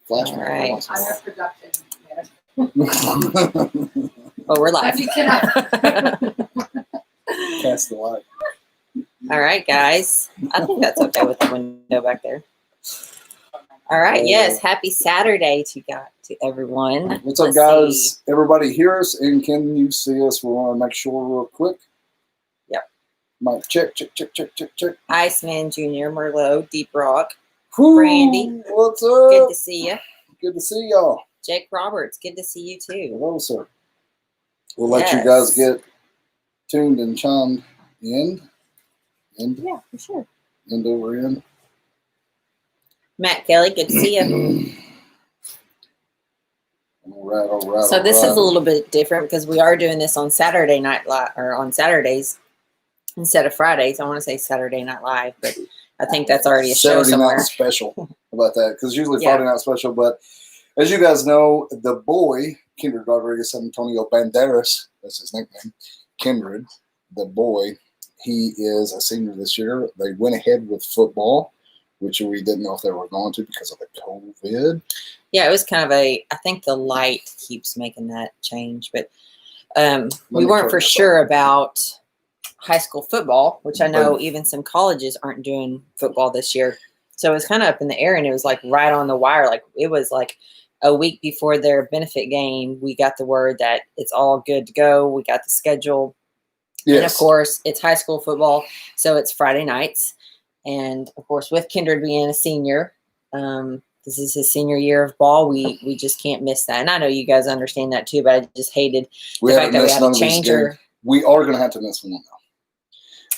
Flash. All right. On our production. Well, we're live. Cast the light. All right, guys. I think that's okay with the window back there. All right. Yes. Happy Saturday to everyone. What's up, guys? Everybody hear us, and can you see us? We want to make sure real quick. Yep. Mic check. Iceman Jr., Merlot, Deep Rock, Whew, Brandy. What's up? Good to see you. Good to see y'all. Jake Roberts. Good to see you too. Hello, sir. We'll let you guys get tuned and chimed in. Yeah, for sure. End over in. Matt Kelly, good to see you. All right. So this is a little bit different because we are doing this on Saturday night or on Saturdays instead of Fridays. I want to say Saturday Night Live, but I think that's already a show Saturday somewhere. Night Special. How about that? Because usually Friday Night Special, but as you guys know, the boy, Kindred Rodriguez Antonio Banderas, that's his nickname, Kindred, the boy, he is a senior this year. They went ahead with football, which we didn't know if they were going to because of the COVID. Yeah, it was kind of I think the light keeps making that change, but we weren't for sure about high school football, which I know even some colleges aren't doing football this year. So it was kind of up in the air, and it was like right on the wire. Like it was like a week before their benefit game, we got the word that it's all good to go. We got the schedule. Yes. And of course, it's high school football, so it's Friday nights. And of course, with Kindred being a senior, this is his senior year of ball. We just can't miss that. And I know you guys understand that too, but I just hated the fact that we had to change her. We are going to have to miss one now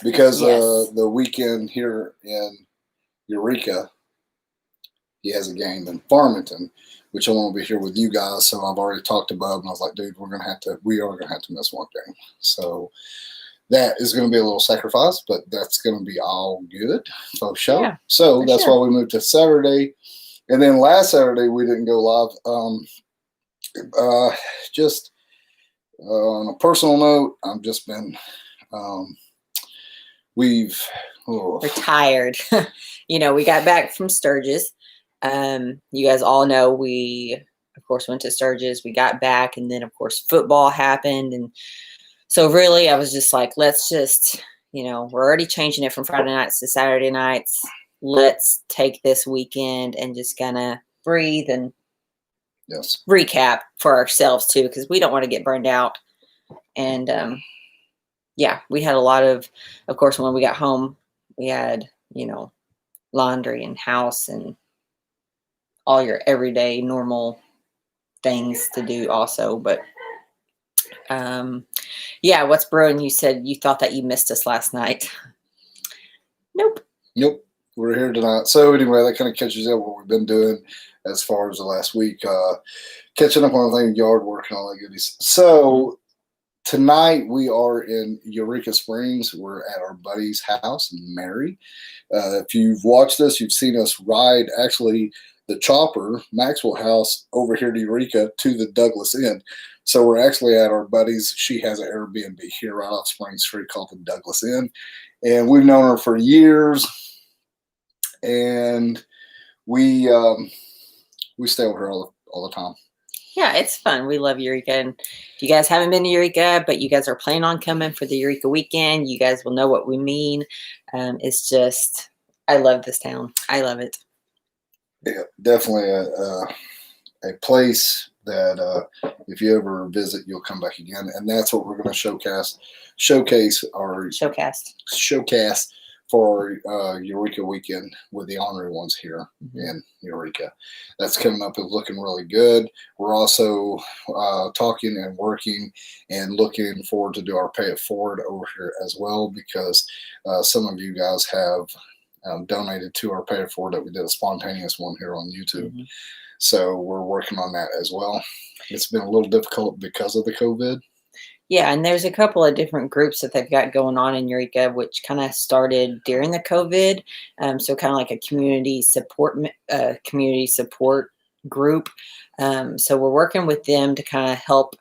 because the weekend here in Eureka, he has a game in Farmington, which I won't be here with you guys. So I've already talked to Bub, and I was like, dude, we are going to have to miss one game. So that is going to be a little sacrifice, but that's going to be all good for sure. Yeah, so that's why we moved to Saturday. And then last Saturday, we didn't go live. Just on a personal note, I've just been, retired. We got back from Sturgis. You guys all know we, of course, went to Sturgis. We got back, and then, of course, football happened. And so really, I was just like, let's just, we're already changing it from Friday nights to Saturday nights. Let's take this weekend and just kind of breathe and recap for ourselves too, because we don't want to get burned out. And we had a lot of course, when we got home, we had, laundry and house and all your everyday normal things to do also. But what's brewing? You said you thought that you missed us last night. Nope. We're here tonight. So anyway, that kind of catches up what we've been doing as far as the last week, catching up on everything, yard work and all that goodies. So tonight we are in Eureka Springs. We're at our buddy's house, Mary. If you've watched us, you've seen us ride actually the chopper, Maxwell House, over here to Eureka to the Douglas Inn. So we're actually at our buddy's. She has an Airbnb here right off Spring Street called the Douglas Inn. And we've known her for years. And we stay over here all the time. Yeah, it's fun. We love Eureka. And if you guys haven't been to Eureka, but you guys are planning on coming for the Eureka Weekend, you guys will know what we mean. It's just, I love this town. I love it. Yeah, definitely a place that if you ever visit, you'll come back again. And that's what we're going to showcase for Eureka Weekend with the Ornery Ones here in Eureka. That's coming up. It's looking really good. We're also talking and working and looking forward to do our Pay It Forward over here as well, because some of you guys have donated to our Pay It Forward that we did a spontaneous one here on YouTube. So we're working on that as well. It's been a little difficult because of the COVID. Yeah, and there's a couple of different groups that they've got going on in Eureka, which kind of started during the COVID. So kind of like a community support group. So we're working with them to kind of help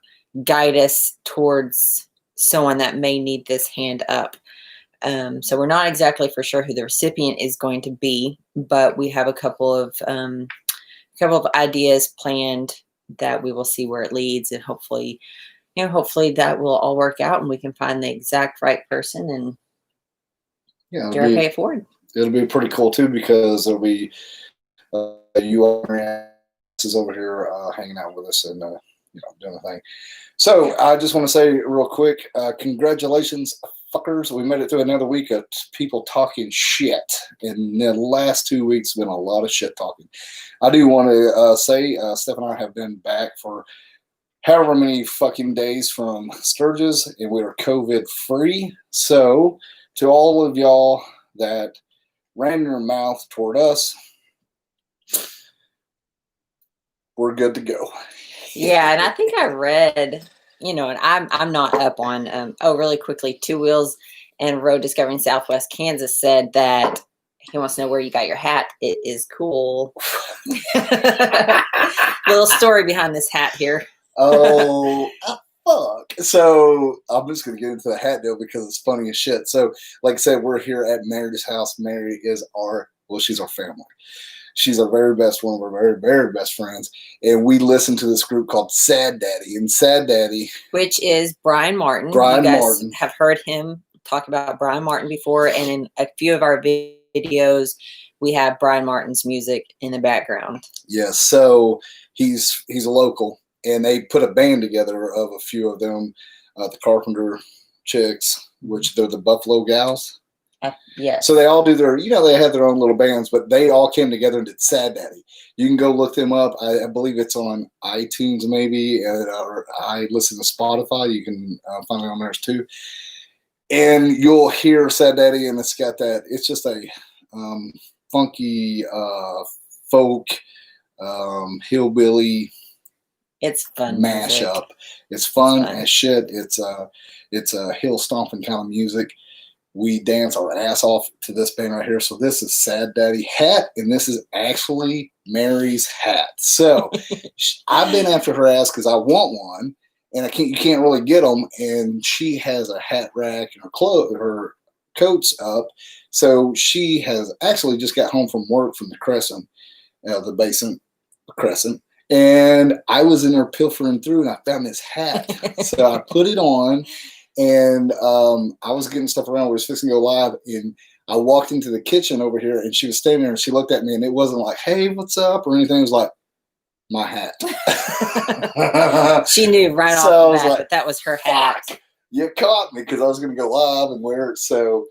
guide us towards someone that may need this hand up. So we're not exactly for sure who the recipient is going to be, but we have a couple of ideas planned that we will see where it leads, and hopefully that will all work out and we can find the exact right person and pay it forward. It'll be pretty cool too, because there'll be you is over here hanging out with us and doing the thing. So I just want to say real quick, congratulations, fuckers. We made it through another week of people talking shit. In the last 2 weeks, been a lot of shit talking. I do want to say, Steph and I have been back for however many fucking days from Sturgis, and we are COVID free. So to all of y'all that ran your mouth toward us, we're good to go. Yeah, and I think I read, and I'm not up on, really quickly, Two Wheels and Road Discovering Southwest Kansas said that he wants to know where you got your hat. It is cool. Little story behind this hat here. Oh, fuck. So I'm just going to get into the hat deal because it's funny as shit. So, like I said, we're here at Mary's house. Mary is she's our family. She's our very best, one of our very, very best friends. And we listen to this group called Sad Daddy. And Sad Daddy, which is Brian Martin. You guys have heard him talk about Brian Martin before. And in a few of our videos, we have Brian Martin's music in the background. Yes. So he's a local. And they put a band together of a few of them, the Carpenter chicks, which they're the Buffalo Gals. Yes. So they all do their, they have their own little bands, but they all came together and did Sad Daddy. You can go look them up. I believe it's on iTunes maybe, or I listen to Spotify. You can find it on there too. And you'll hear Sad Daddy, and it's got that, it's just a funky folk, hillbilly. It's fun mashup. Music. It's fun as shit. It's a hill stomping kind of music. We dance our ass off to this band right here. So this is Sad Daddy hat, and this is actually Mary's hat. So I've been after her ass because I want one, and you can't really get them. And she has a hat rack and her coats up. So she has actually just got home from work from the Crescent, the Crescent. And I was in there pilfering through, and I found this hat. So I put it on, and I was getting stuff around. We were fixing to go live, and I walked into the kitchen over here, and she was standing there, and she looked at me, and it wasn't like, "Hey, what's up?" or anything. It was like, my hat. She knew right off the bat that was her hat. Fuck, you caught me, because I was going to go live and wear it. So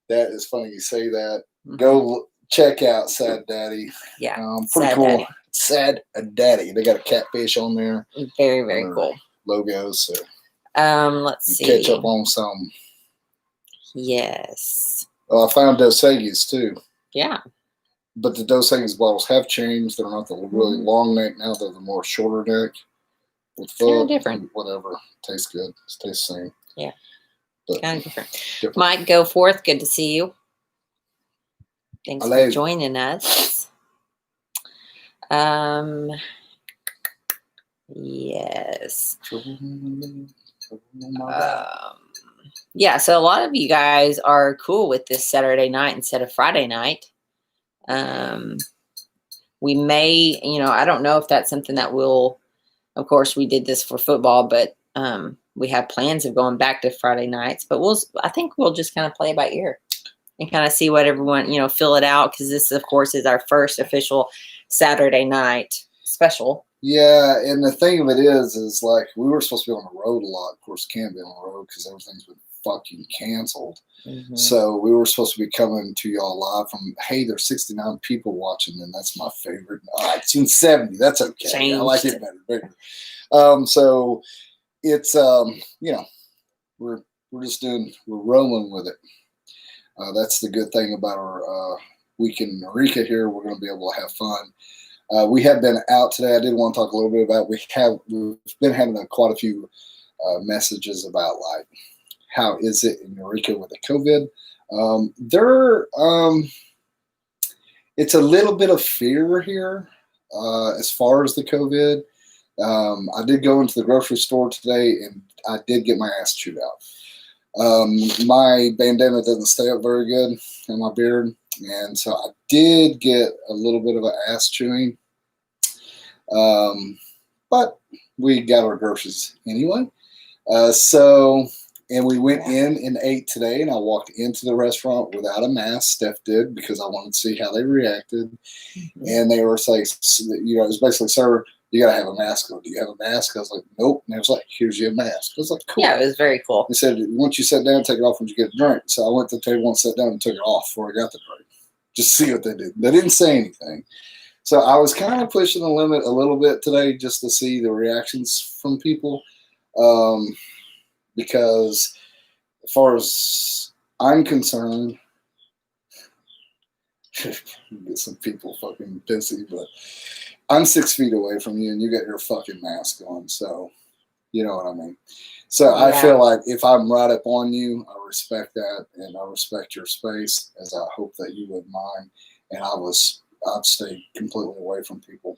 that is funny you say that. Mm-hmm. Go check out Sad Daddy. Yeah, pretty cool. Daddy. Sad Daddy. They got a catfish on there. Very, very cool. Logos. So let's see. Catch up on some. Yes. I found Dos Equis too. Yeah. But the Dos Equis bottles have changed. They're not the really long neck now. They're the more shorter neck. With kind of different. Whatever. Tastes good. It tastes the same. Yeah. Kind of different. Mike, go forth. Good to see you. Thanks for joining us. Yes. Yeah, so a lot of you guys are cool with this Saturday night instead of Friday night. We may, I don't know if that's something that we'll, of course, we did this for football, but we have plans of going back to Friday nights, but I think we'll just kind of play it by ear and kind of see what everyone, fill it out. Cause this, of course, is our first official Saturday night special. Yeah, and the thing of it is like we were supposed to be on the road a lot. Of course, can't be on the road because everything's been fucking canceled. Mm-hmm. So we were supposed to be coming to y'all live from. Hey, there's 69 people watching, and that's my favorite. It's in 70. That's okay. Changed. I like it better, bigger. So it's we're rolling with it. That's the good thing about our week in Eureka here. We're going to be able to have fun. We have been out today. I did want to talk a little bit about. We've been having quite a few messages about like how is it in Eureka with the COVID. It's a little bit of fear here as far as the COVID. I did go into the grocery store today, and I did get my ass chewed out. My bandana doesn't stay up very good in my beard, and so I did get a little bit of an ass chewing. But we got our groceries anyway. And we went in and ate today, and I walked into the restaurant without a mask. Steph did, because I wanted to see how they reacted. Mm-hmm. And they were like, it was basically, sir, you got to have a mask on. Do you have a mask? I was like, nope. And it was like, here's your mask. I was like, cool. Yeah, it was very cool. They said, once you sit down, take it off when you get a drink. So I went to the table and sat down and took it off before I got the drink. Just see what they did. They didn't say anything. So I was kind of pushing the limit a little bit today just to see the reactions from people. Because as far as I'm concerned, get some people fucking busy, but I'm 6 feet away from you and you got your fucking mask on. So, you know what I mean? So yeah. I feel like if I'm right up on you, I respect that and I respect your space, as I hope that you would mind. And I'd stay completely away from people.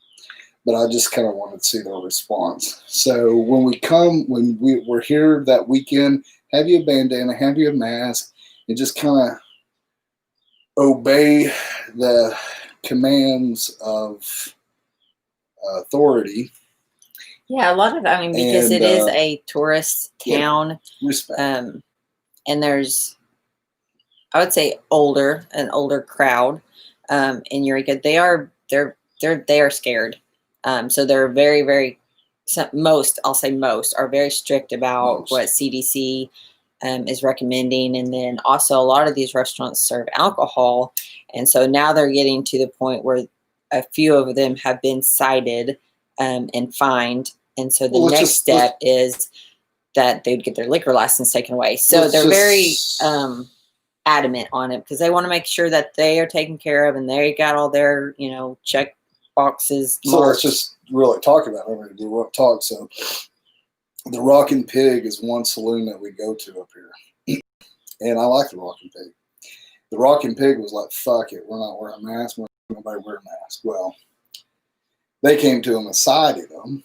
But I just kind of wanted to see their response. So when we're here that weekend, have you a bandana, have you a mask, and just kind of obey the commands of authority. Yeah, a lot of, because it is a tourist town. Yeah, respect. And there's, I would say, an older crowd in Eureka. They are scared. So they're very, very, I'll say most are very strict about what CDC is recommending. And then also a lot of these restaurants serve alcohol. And so now they're getting to the point where a few of them have been cited and fined. And so the next step is that they'd get their liquor license taken away. So they're very adamant on it because they want to make sure that they are taken care of and they got all their, check boxes. So let's just really talk about it. We won't talk. So the Rockin' Pig is one saloon that we go to up here. And I like the Rockin' Pig. The Rockin' Pig was like, fuck it, we're not wearing masks. Nobody wear a mask. Well, they came to them and cited them,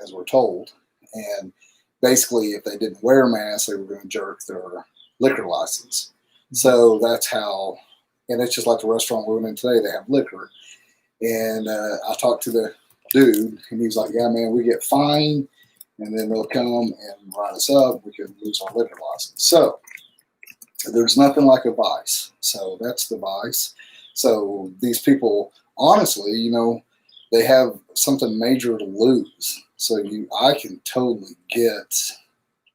as we're told. And basically, if they didn't wear a mask, they were going to jerk their liquor license. So that's how, and it's just like the restaurant we went in today, they have liquor. And I talked to the dude, and he's like, yeah, man, we get fined, and then they'll come and write us up. We can lose our liquor license. So there's nothing like a vice. So that's the vice. So these people, honestly, they have something major to lose. So I can totally get.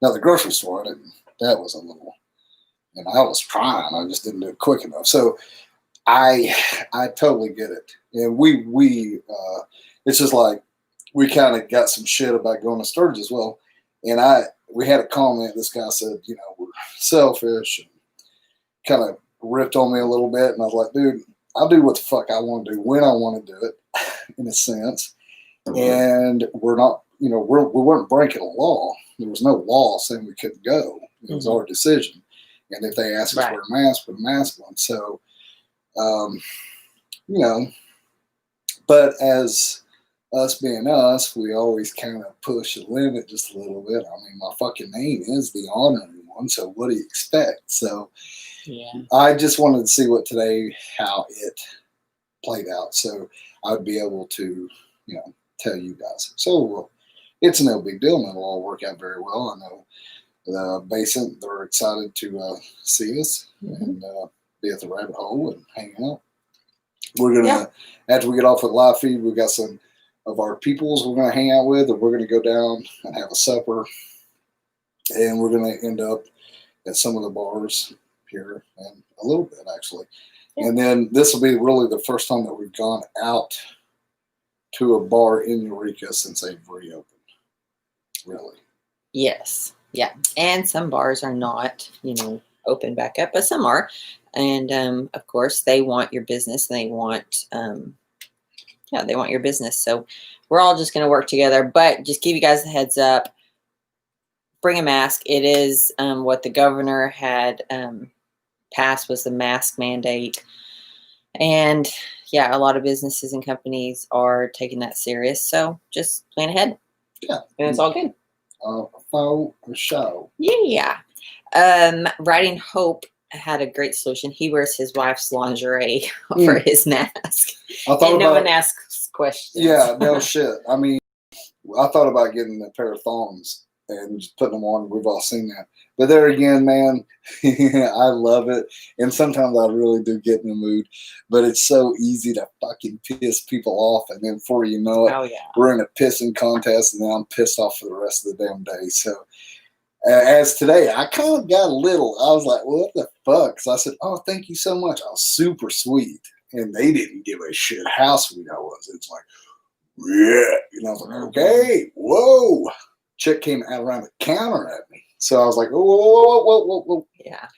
Now the grocery store, that was a little, and I was trying. I just didn't do it quick enough. So I totally get it. And we it's just like we kind of got some shit about going to Sturgis as well. And we had a comment. This guy said, we're selfish, and kind of ripped on me a little bit. And I was like, dude, I'll do what the fuck I want to do when I want to do it, in a sense. And we're not, we weren't breaking a law. There was no law saying we couldn't go. It was our decision. And if they asked us to wear a mask, put a mask on. So, but as us being us, we always kind of push the limit just a little bit. I mean, my fucking name is the Ornery One, so what do you expect? So yeah, I just wanted to see how it played out, so I would be able to, tell you guys. So it's no big deal, and it'll all work out very well. I know the Basin, they're excited to see us and be at the rabbit hole and hang out. We're gonna, after we get off with live feed, we got some of our peoples we're gonna hang out with, and we're gonna go down and have a supper, and we're gonna end up at some of the bars here and a little bit actually. And then this will be really the first time that we've gone out to a bar in Eureka since they've reopened. Really? Yes. Yeah. And some bars are not, open back up, but some are. And of course, they want your business. They want, they want your business. So we're all just going to work together. But just give you guys a heads up. Bring a mask. It is what the governor had passed was the mask mandate. And yeah, a lot of businesses and companies are taking that serious. So just plan ahead. Yeah. And it's all good. For sure. Yeah. Writing Hope had a great solution. He wears his wife's lingerie for Mm. his mask. I thought And no about one asks questions. Yeah, no shit. I mean, I thought about getting a pair of thongs and just putting them on. We've all seen that. But there again, man, I love it. And sometimes I really do get in the mood. But it's so easy to fucking piss people off. And then before you know it, Oh, yeah. we're in a pissing contest, and then I'm pissed off for the rest of the damn day. So as today, I kind of got a little. I was like, well, what the fuck? So I said, oh, thank you so much. I was super sweet. And they didn't give a shit how sweet I was. It's like, yeah. And I was like, okay, whoa. Chick came out around the counter at me. So I was like, whoa, whoa, whoa, whoa, whoa. Yeah.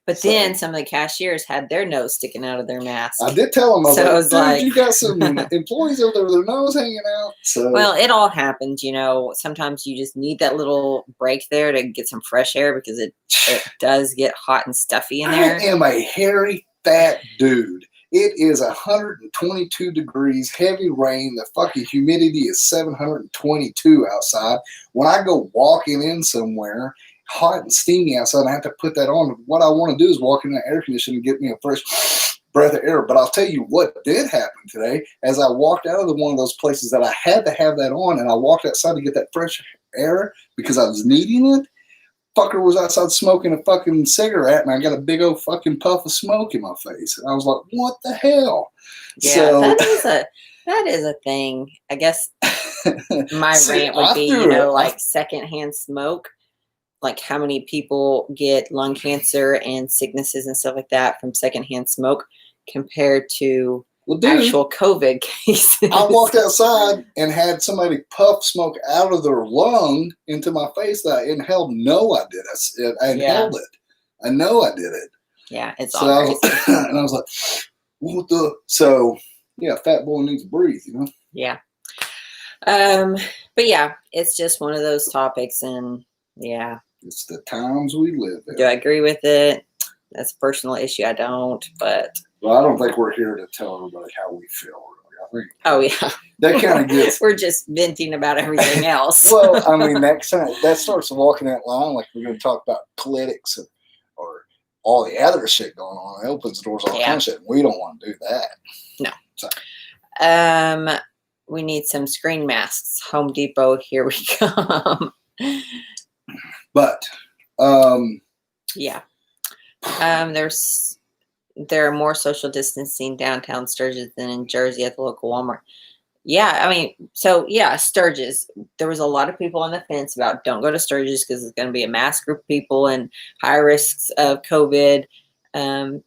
But then some of the cashiers had their nose sticking out of their mask. I did tell them, I was So like, it was dude, like- you got some employees over there with their nose hanging out. So Well, it all happens, you know. Sometimes you just need that little break there to get some fresh air because it does get hot and stuffy in there. I am a hairy, fat dude. It is 122 degrees, heavy rain. The fucking humidity is 722 outside. When I go walking in somewhere, hot and steamy outside, I have to put that on. What I want to do is walk in the air conditioner and get me a fresh breath of air. But I'll tell you what did happen today. As I walked out of one of those places that I had to have that on, and I walked outside to get that fresh air because I was needing it, fucker was outside smoking a fucking cigarette, and I got a big old fucking puff of smoke in my face. And I was like, what the hell? Yeah, So, that is a thing. I guess my See, rant would I be, threw you know, it. like secondhand smoke. Like how many people get lung cancer and sicknesses and stuff like that from secondhand smoke compared to well, dude, actual COVID cases. I walked outside and had somebody puff smoke out of their lung into my face that I inhaled. No, I did. I inhaled it. I know I did it. Yeah, it's So all I was, and I was like, what the? So, yeah, fat boy needs to breathe, you know? Yeah. But yeah, it's just one of those topics, and yeah. It's the times we live in. Do I agree with it? That's a personal issue. I don't, but. Well, I don't think we're here to tell everybody how we feel, really. I think Oh, yeah. that kind of gets. We're just venting about everything else. Well, I mean, that starts walking that line like we're going to talk about politics or all the other shit going on. It opens the doors to all kind of shit. We don't want to do that. No. So. We need some screen masks. Home Depot, here we come. But, yeah. There are more social distancing downtown Sturgis than in Jersey at the local Walmart. Yeah, I mean, so yeah, Sturgis. There was a lot of people on the fence about don't go to Sturgis because it's going to be a mass group of people and high risks of COVID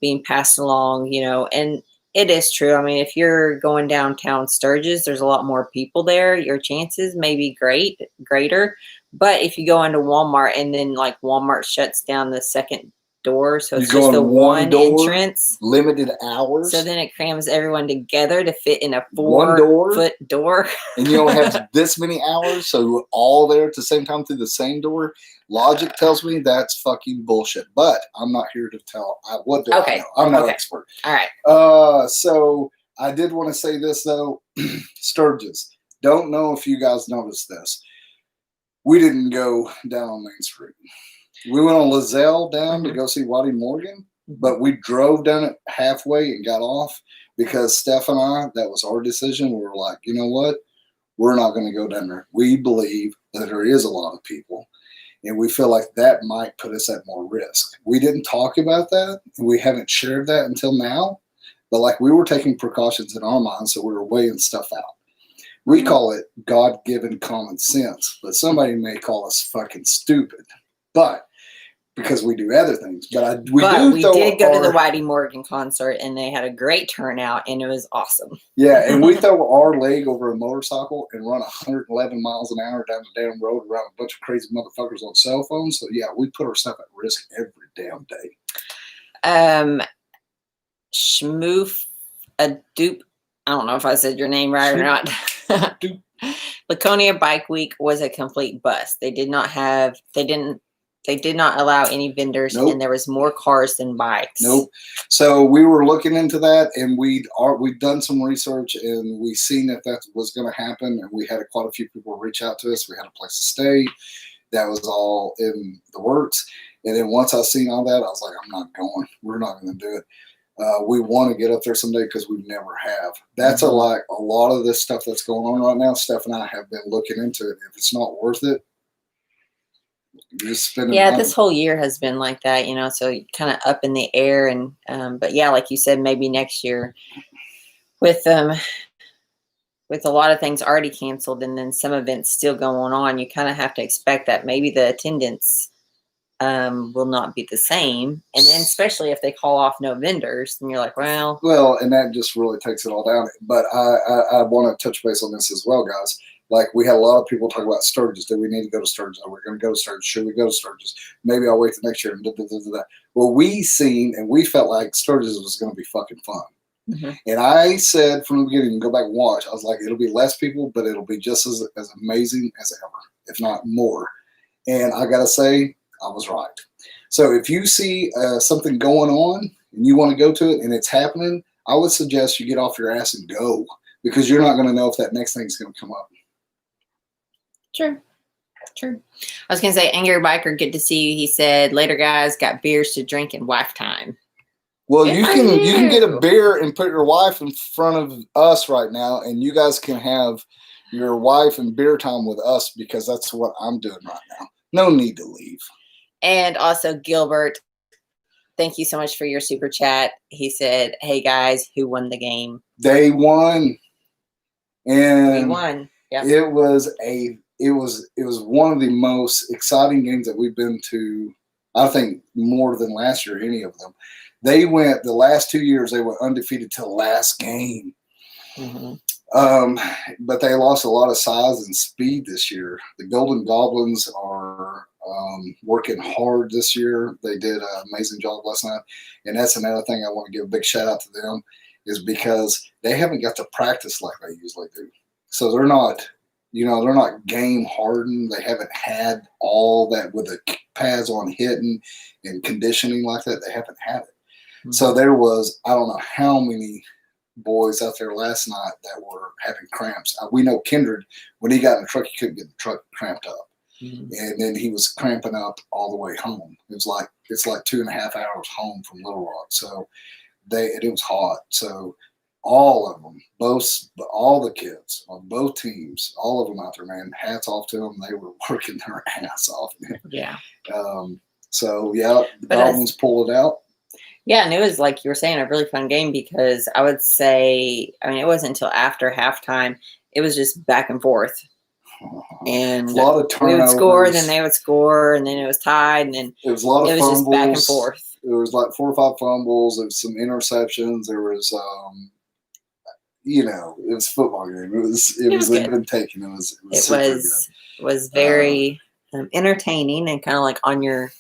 being passed along, you know, and it is true. I mean, if you're going downtown Sturgis, there's a lot more people there. Your chances may be greater. But if you go into Walmart and then like Walmart shuts down the second door, so it's just the one entrance, limited hours. So then it crams everyone together to fit in a 4-foot door. And you only have this many hours, so we're all there at the same time through the same door. Logic tells me that's fucking bullshit. But I'm not here to tell. What do I know? I'm not an expert. All right. So I did want to say this though, Sturgis. Don't know if you guys noticed this. We didn't go down on Main Street. We went on Lizelle down to go see Waddy Morgan, but we drove down it halfway and got off because Steph and I, that was our decision. We were like, you know what? We're not going to go down there. We believe that there is a lot of people, and we feel like that might put us at more risk. We didn't talk about that, and we haven't shared that until now, but like we were taking precautions in our minds, so we were weighing stuff out. We call it God-given common sense, but somebody may call us fucking stupid. But because we do other things, we did go to the Waddy Morgan concert, and they had a great turnout, and it was awesome. Yeah, and we throw our leg over a motorcycle and run 111 miles an hour down the damn road around a bunch of crazy motherfuckers on cell phones. So yeah, we put ourselves at risk every damn day. Schmoof a dupe. I don't know if I said your name right or not. Laconia Bike Week was a complete bust. They did not allow any vendors, and there was more cars than bikes. Nope. So we were looking into that, and we've done some research, and we seen that was going to happen, and we had quite a few people reach out to us. We had a place to stay, that was all in the works. And then once I seen all that, I was like, I'm not going. We're not going to do it. We want to get up there someday because we never have. That's a lot of this stuff that's going on right now. Steph and I have been looking into it. If it's not worth it, you're just spending money. This whole year has been like that, so kind of up in the air. And but yeah, like you said, maybe next year with a lot of things already canceled and then some events still going on, you kind of have to expect that maybe the attendance will not be the same. And then especially if they call off no vendors, then you're like, well, and that just really takes it all down. But I want to touch base on this as well, guys. Like, we had a lot of people talk about Sturgis. Do we need to go to Sturgis? Are we going to go to Sturgis? Should we go to Sturgis? Maybe I'll wait till next year. Well, we seen and we felt like Sturgis was going to be fucking fun. Mm-hmm. And I said from the beginning, go back and watch. I was like, it'll be less people, but it'll be just as amazing as ever, if not more. And I got to say, I was right. So if you see something going on and you want to go to it and it's happening, I would suggest you get off your ass and go, because you're not going to know if that next thing's going to come up. True. I was going to say, Angry Biker, good to see you. He said, later, guys, got beers to drink and wife time. Well, you can get a beer and put your wife in front of us right now, and you guys can have your wife and beer time with us, because that's what I'm doing right now. No need to leave. And also, Gilbert, thank you so much for your super chat. He said, hey, guys, who won the game? They won. And we won. Yep. It was one of the most exciting games that we've been to, I think, more than last year, any of them. They went, the last 2 years, they went undefeated till last game. Mm-hmm. But they lost a lot of size and speed this year. The Golden Goblins are working hard this year. They did an amazing job last night. And that's another thing I want to give a big shout out to them, is because they haven't got to practice like they usually do. So they're not game hardened. They haven't had all that with the pads on hitting and conditioning like that. They haven't had it. Mm-hmm. So there was, I don't know how many boys out there last night that were having cramps. We know Kindred, when he got in the truck, he couldn't get the truck cramped up. Mm-hmm. And then he was cramping up all the way home. It's like 2.5 hours home from Little Rock. So it was hot. So all of them, all the kids on both teams, all of them out there, man, hats off to them. They were working their ass off, man. Yeah. So, yeah, the Goblins pulled it out. Yeah, and it was, like you were saying, a really fun game, because I would say, it wasn't until after halftime. It was just back and forth. And a lot of turnovers. We would score, then they would score, and then it was tied, and then it was a lot of fumbles. Just back and forth. There was like 4 or 5 fumbles. There was some interceptions. There was, it was a football game. It was even taken. It was very entertaining and kind of like on your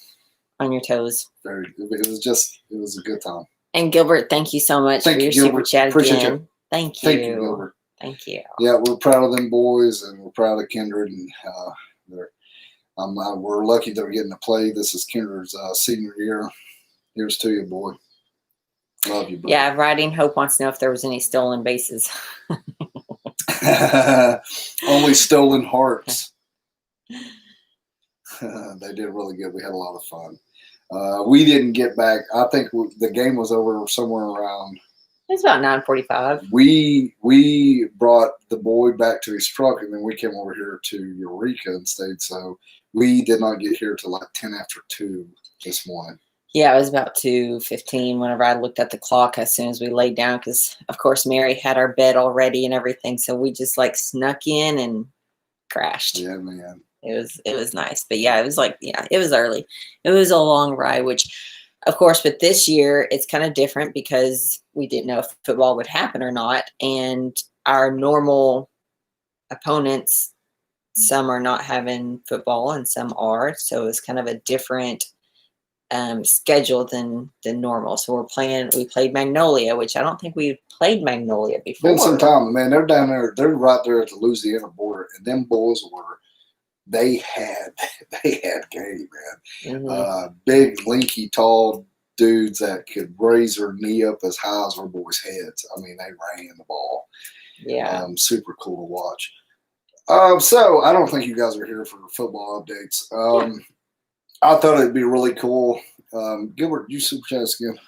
toes. It was a good time. And Gilbert, thank you so much for your super chat again. Thank you. Thank you, Gilbert. Thank you. Yeah, we're proud of them boys, and we're proud of Kindred, and we're lucky they're getting to play. This is Kindred's senior year. Here's to you, boy. Love you, buddy. Yeah, Riding Hope wants to know if there was any stolen bases. Only stolen hearts. They did really good. We had a lot of fun. We didn't get back. I think the game was over somewhere around. It's about 9:45. We brought the boy back to his truck, and then we came over here to Eureka and stayed. So we did not get here till like 10 after 2 this morning. Yeah, it was about 2:15 whenever I looked at the clock as soon as we laid down, because, of course, Mary had our bed already and everything. So we just snuck in and crashed. Yeah, man. It was nice. But, yeah, it was early. It was a long ride, which, of course, but this year it's kind of different because we didn't know if football would happen or not. And our normal opponents, some are not having football and some are. So it's kind of a different schedule than normal. So we played Magnolia, which I don't think we've played Magnolia before. Been some time, man. They're down there. They're right there at the Louisiana border, and them boys they had game, man. Mm-hmm. Big, lanky, tall dudes that could raise their knee up as high as our boys' heads. They ran the ball. Yeah. Super cool to watch. So I don't think you guys are here for football updates. I thought it'd be really cool. Gilbert, you super chat us again.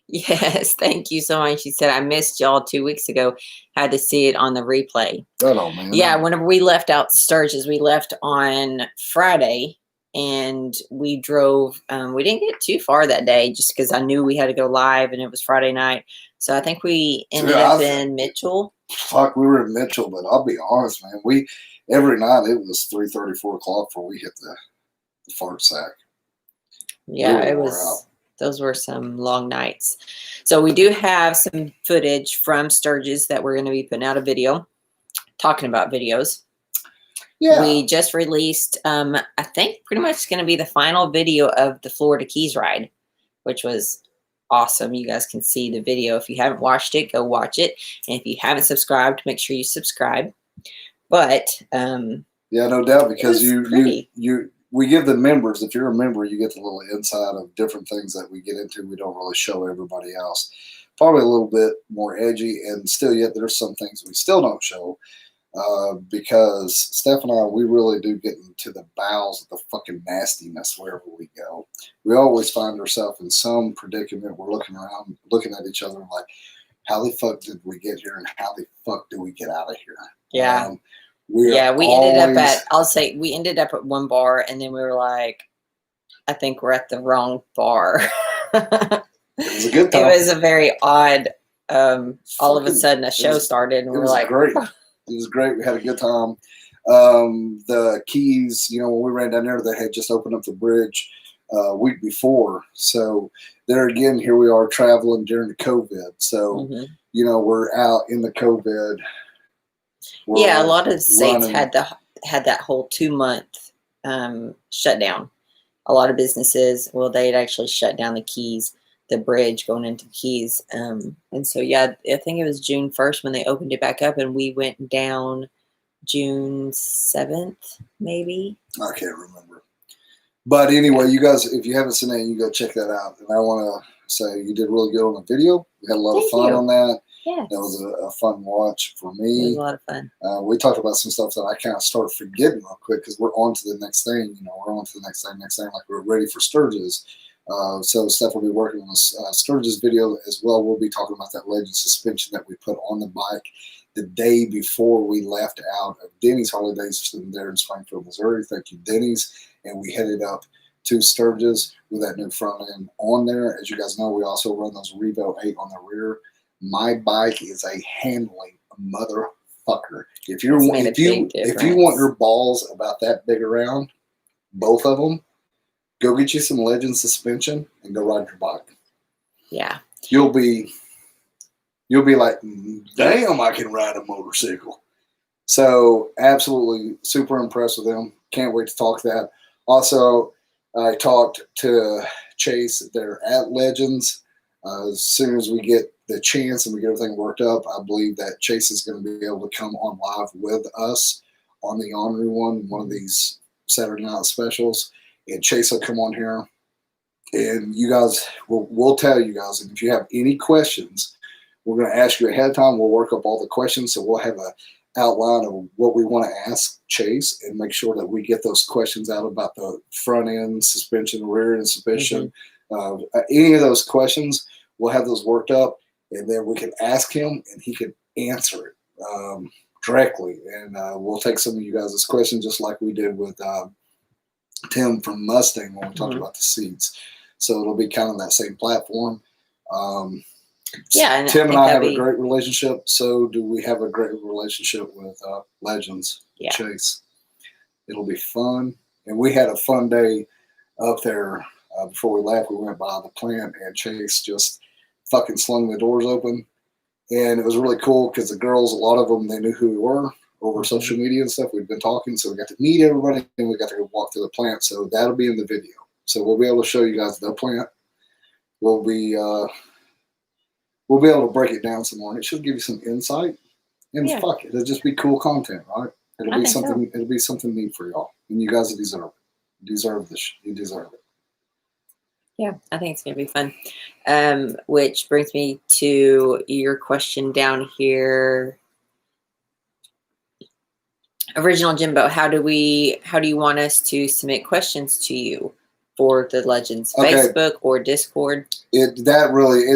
Yes, thank you so much. She said, I missed y'all 2 weeks ago. Had to see it on the replay. Oh, man. Yeah, whenever we left out Sturgis, we left on Friday and we drove. We didn't get too far that day just because I knew we had to go live and it was Friday night. So I think we ended up in Mitchell. Fuck, we were in Mitchell, but I'll be honest, man. Every night it was 3:30, 4 o'clock before we hit the fart sack. Yeah, it was. Those were some long nights. So we do have some footage from Sturgis that we're going to be putting out a video talking about videos. Yeah. We just released, I think pretty much going to be the final video of the Florida Keys ride, which was awesome. You guys can see the video. If you haven't watched it, go watch it. And if you haven't subscribed, make sure you subscribe. But yeah, no doubt, because we give the members, if you're a member, you get the little inside of different things that we get into. We don't really show everybody else. Probably a little bit more edgy, and still yet there's some things we still don't show because Steph and I, we really do get into the bowels of the fucking nastiness wherever we go. We always find ourselves in some predicament. We're looking around, looking at each other like, how the fuck did we get here, and how the fuck do we get out of here? Yeah. We ended up at one bar, and then we were like, I think we're at the wrong bar. It was a good time. It was a very odd, all of a sudden a show started, and we were like, great. It was great. We had a good time. The Keys, when we ran down there, they had just opened up the bridge a week before. So there again, here we are traveling during the COVID. So, we're out in the COVID. Yeah, a lot of states had that whole 2-month shutdown. A lot of businesses, they'd actually shut down the Keys, the bridge going into the Keys. And so, yeah, I think it was June 1st when they opened it back up, and we went down June 7th, maybe. I can't remember. But anyway, you guys, if you haven't seen it, you go check that out. And I want to say you did really good on the video. We had a lot of fun on that. Yes. That was a fun watch for me. It was a lot of fun. We talked about some stuff that I kind of start forgetting real quick because we're on to the next thing. We're on to the next thing, like we're ready for Sturgis. So Steph will be working on this Sturgis video as well. We'll be talking about that legend suspension that we put on the bike the day before we left out of Denny's Harley Davidson there in Springfield, Missouri. Thank you, Denny's. And we headed up to Sturgis with that new front end on there. As you guys know, we also run those Revo 8 on the rear. My bike is a handling motherfucker. If you want your balls about that big around, both of them, go get you some Legend suspension and go ride your bike. Yeah. You'll be like, damn, I can ride a motorcycle. So absolutely super impressed with them. Can't wait to talk that. Also, I talked to Chase there at Legends. As soon as we get the chance and we get everything worked up, I believe that Chase is going to be able to come on live with us on the Ornery One of these Saturday night specials. And Chase will come on here, and you guys, we'll tell you guys. And if you have any questions, we're going to ask you ahead of time. We'll work up all the questions, so we'll have an outline of what we want to ask Chase and make sure that we get those questions out about the front end suspension, rear end suspension, any of those questions. We'll have those worked up, and then we can ask him, and he can answer it directly. And we'll take some of you guys' questions, just like we did with Tim from Mustang when we talked about the seats. So it'll be kind of that same platform. And Tim and I have a great relationship. So do we have a great relationship with Legends, Chase. It'll be fun. And we had a fun day up there. Before we left, we went by the plant, and Chase just fucking slung the doors open. And it was really cool because the girls, a lot of them, they knew who we were over social media and stuff. We'd been talking, so we got to meet everybody, and we got to go walk through the plant. So that'll be in the video. So we'll be able to show you guys the plant. We'll be able to break it down some more, and it should give you some insight. And fuck it, it'll just be cool content, right? It'll be something. So. It'll be something neat for y'all, and you guys deserve it. You deserve this. You deserve it. Yeah, I think it's going to be fun. Which brings me to your question down here. Original Jimbo, how do you want us to submit questions to you for the Legends? Okay. Facebook or Discord? It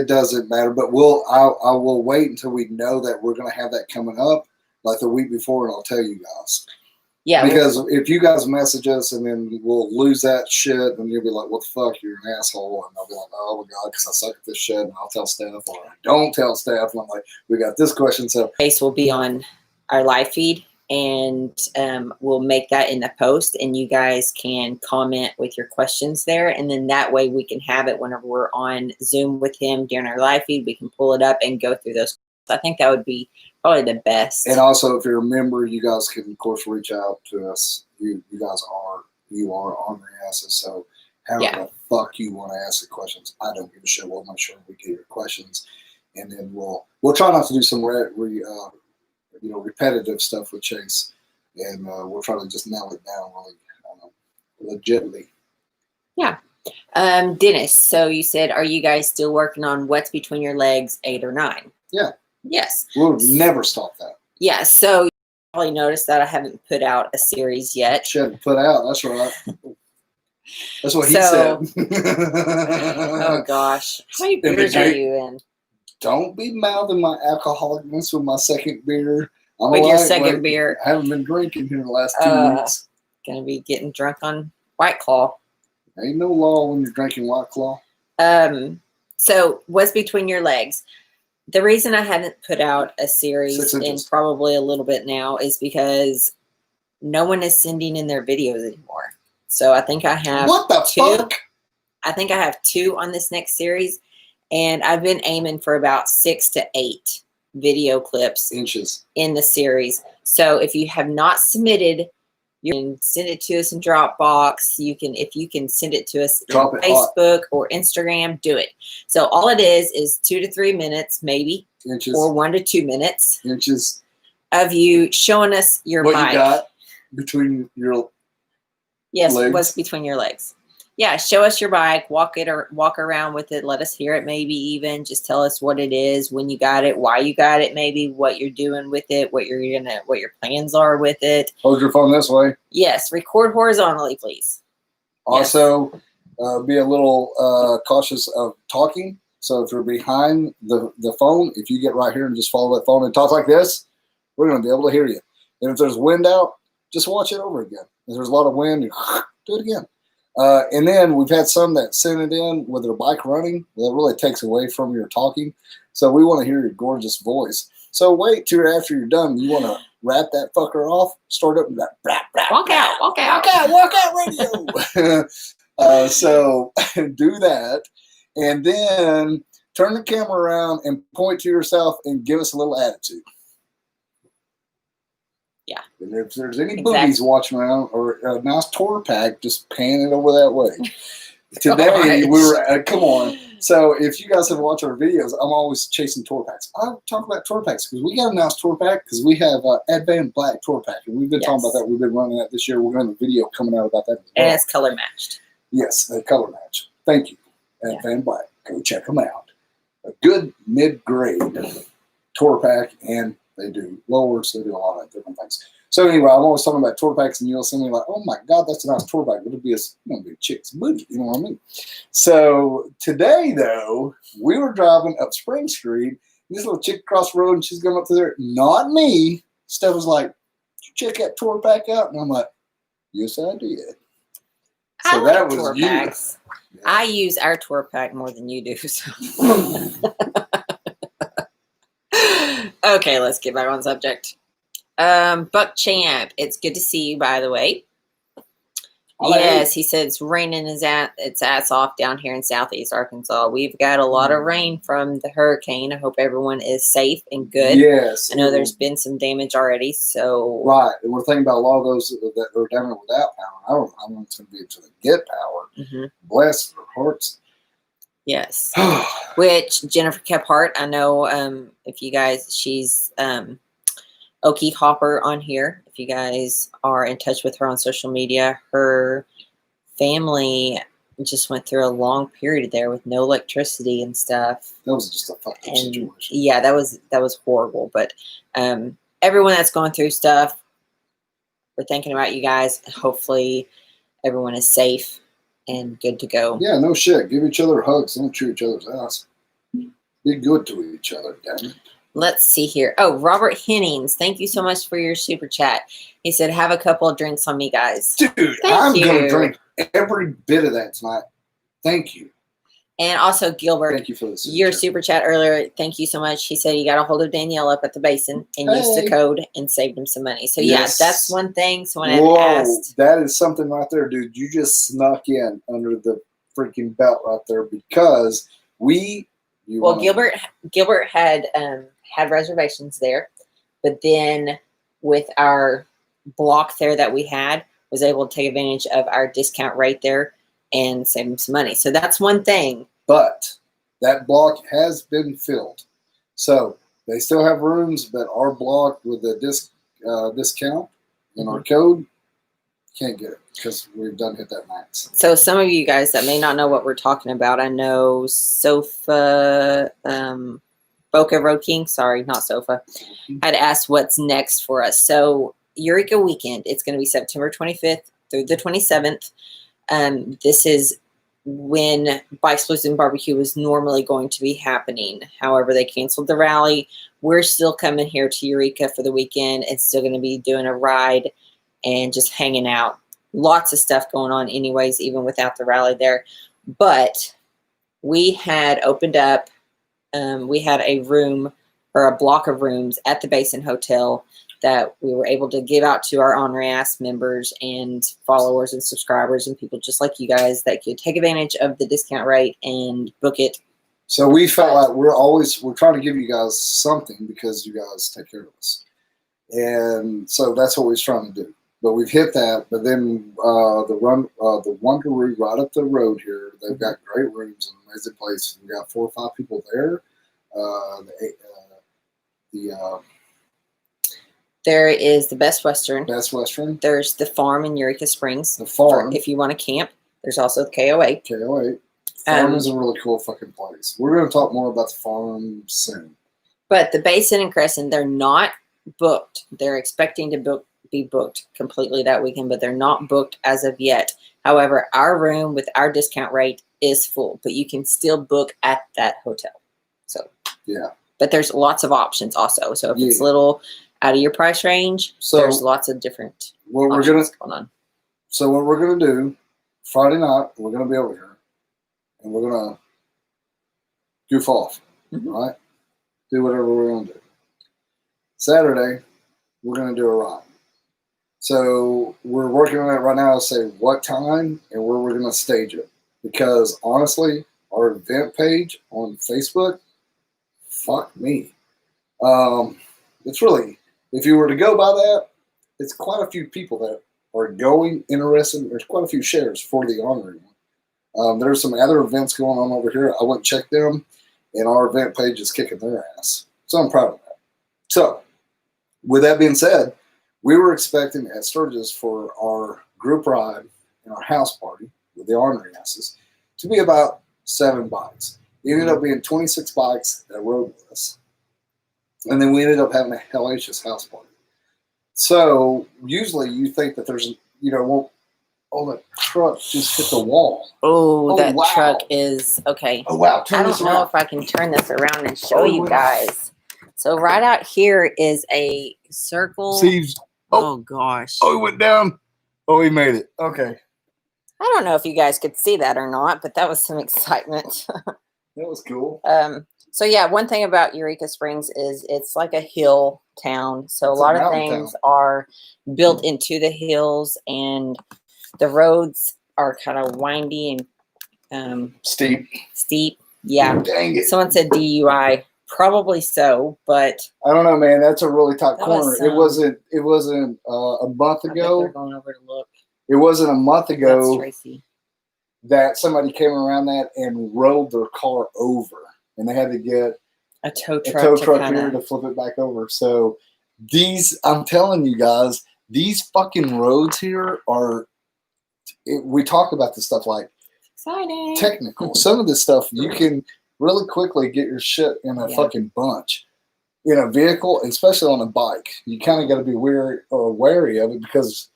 doesn't matter, but I will wait until we know that we're going to have that coming up, like the week before, and I'll tell you guys. Yeah. Because if you guys message us and then we'll lose that shit, and you'll be like, "What the fuck? You're an asshole," and I'll be like, "Oh my god," because I suck at this shit, and I'll tell staff, or I don't tell staff, and I'm like, "We got this question," so Face will be on our live feed, and we'll make that in the post, and you guys can comment with your questions there, and then that way we can have it whenever we're on Zoom with him during our live feed. We can pull it up and go through those. I think that would be probably the best. And also, if you're a member, you guys can, of course, reach out to us. You guys are on the asses, so however the fuck you want to ask the questions, I don't give a shit. We'll make sure we get your questions, and then we'll try not to do some repetitive stuff with Chase, and we'll try to just nail it down really legitly. Yeah. Dennis, so you said, are you guys still working on What's Between Your Legs 8 or 9? Yeah. Yes. We'll never stop that. Yeah. So you probably noticed that I haven't put out a series yet. Should put out. That's right. That's what he said. Oh gosh. How many beers are you in? Don't be mouthing my alcoholicness with my second beer. With your second beer. I haven't been drinking here the last 2 weeks. Gonna be getting drunk on White Claw. Ain't no law when you're drinking White Claw. So What's Between Your Legs? The reason I haven't put out a series in probably a little bit now is because no one is sending in their videos anymore. So I think I have fuck? I think I have 2 on this next series, and I've been aiming for about 6 to 8 video clips in the series. So if you have not submitted, you can send it to us in Dropbox. If you can send it to us on Facebook or Instagram, do it. So all it is 2 to 3 minutes, maybe, or 1 to 2 minutes of you showing us your bike. What you got between your legs? What's between your legs? Yeah, show us your bike, walk around with it, let us hear it, maybe even just tell us what it is, when you got it, why you got it, maybe what you're doing with it, what your plans are with it. Hold your phone this way. Yes, record horizontally, please. Also, be a little cautious of talking. So if you're behind the phone, if you get right here and just follow that phone and talk like this, we're going to be able to hear you. And if there's wind out, just watch it over again. If there's a lot of wind, do it again. And then we've had some that send it in with their bike running. That really takes away from your talking. So we want to hear your gorgeous voice. So wait till after you're done. You want to wrap that fucker off, start up and walk out radio. So do that. And then turn the camera around and point to yourself and give us a little attitude. Yeah. And if there's any boobies watching around or a nice tour pack, just pan it over that way. Today we were come on. So if you guys have watched our videos, I'm always chasing tour packs. I'll talk about tour packs because we got a nice tour pack because we have Ed Van Black tour pack, and we've been talking about that. We've been running that this year. We're going to have a video coming out about that as well. And it's color matched. Yes, a color match. Thank you, Ed Van Black. Go check them out. A good mid-grade tour pack, and they do lowers. They do a lot of different things. So anyway, I'm always talking about tour packs, and you'll see me like, oh my God, that's a nice tour pack. It'll be a chick's booty, you know what I mean? So today, though, we were driving up Spring Street. This little chick across the road, and she's going up to there. Not me. Steph was like, did you check that tour pack out? And I'm like, yes, I did. So that was tour you. Packs. Yeah. I use our tour pack more than you do. So. Okay, let's get back on subject. Buck Champ, it's good to see you, by the way. Yes, he said it's raining its ass off down here in Southeast Arkansas. We've got a lot of rain from the hurricane. I hope everyone is safe and good. Yes. I know there's been some damage already, so. Right, and we're thinking about a lot of those that are down there without power. I don't know how long it's going to be until they get power. Mm-hmm. Bless their hearts. Yes. Which Jennifer Kephart, I know if you guys, she's Okie Hopper on here. If you guys are in touch with her on social media, her family just went through a long period there with no electricity and stuff. That was just a fucking situation. Yeah, that was horrible. But everyone that's going through stuff, we're thinking about you guys. Hopefully everyone is safe and good to go. Yeah, no shit. Give each other hugs. Don't chew each other's ass. Be good to each other, damn it. Let's see here. Oh, Robert Hennings, thank you so much for your super chat. He said, have a couple of drinks on me, guys. Dude, I'm going to drink every bit of that tonight. Thank you. And also, Gilbert, thank you for this. Your super chat earlier, thank you so much. He said he got a hold of Danielle up at the basin and used the code and saved him some money. So, yeah, that's one thing. Someone had asked. That is something right there, dude. You just snuck in under the freaking belt right there because Gilbert had had reservations there, but then with our block there that we had, was able to take advantage of our discount rate there and save him some money. So that's one thing. But that block has been filled. So they still have rooms, but our block with the discount and our code can't get it because we've done hit that max. So some of you guys that may not know what we're talking about, I know Sofa, Boca Road King, sorry, not Sofa, had asked what's next for us. So Eureka Weekend, it's going to be September 25th through the 27th. This is when Bikes, Blues, and Barbecue was normally going to be happening. However, they canceled the rally. We're still coming here to Eureka for the weekend and still going to be doing a ride and just hanging out. Lots of stuff going on anyways, even without the rally there. But we had opened up, we had a room or a block of rooms at the Basin Hotel that we were able to give out to our Ornery Ass members and followers and subscribers and people just like you guys that could take advantage of the discount rate and book it. So we felt like we're trying to give you guys something because you guys take care of us. And so that's what we're trying to do. But we've hit that. But then the Wondery right up the road here, they've got great rooms and amazing place. We got 4 or 5 people there. There is the Best Western. Best Western. There's the Farm in Eureka Springs. The Farm. If you want to camp. There's also the KO8. KO8. Farm is a really cool fucking place. We're going to talk more about the Farm soon. But the Basin and Crescent, they're not booked. They're expecting to be booked completely that weekend, but they're not booked as of yet. However, our room with our discount rate is full, but you can still book at that hotel. So yeah. But there's lots of options also. So if it's a little out of your price range, there's lots of different options going on. So what we're gonna do Friday night, we're gonna be over here and we're gonna goof off, right? Do whatever we're gonna do. Saturday, we're gonna do a ride. So we're working on it right now to say what time and where we're gonna stage it. Because honestly, our event page on Facebook, fuck me. It's really, if you were to go by that, it's quite a few people that are going interested. There's quite a few shares for the Ornery One. There's some other events going on over here. I went and checked them, and our event page is kicking their ass. So I'm proud of that. So, with that being said, we were expecting at Sturgis for our group ride and our house party with the Ornery Asses to be about 7 bikes. It ended up being 26 bikes that rode with us. And then we ended up having a hellacious house party. So usually you think that there's, that truck just hit the wall. Oh, that truck is, okay. Oh, wow. I don't know if I can turn this around and show you guys. So right out here is a circle. Steve's. Oh, gosh. Oh, he went down. Oh, he made it. Okay. I don't know if you guys could see that or not, but that was some excitement. That was cool. So yeah, one thing about Eureka Springs is it's like a hill town. So a lot of things are built into the hills, and the roads are kind of windy and steep. Yeah. Dang it. Someone said DUI. Probably so, but I don't know, man. That's a really tight corner. It wasn't a month ago. They're going over to look. It wasn't a month ago. That's Tracy. That somebody came around that and rolled their car over, and they had to get a tow truck here to flip it back over. So I'm telling you guys, these fucking roads here are. We talk about this stuff like exciting, technical. Some of this stuff you can really quickly get your shit in a fucking bunch. in a vehicle, especially on a bike, you kind of got to be wary of it because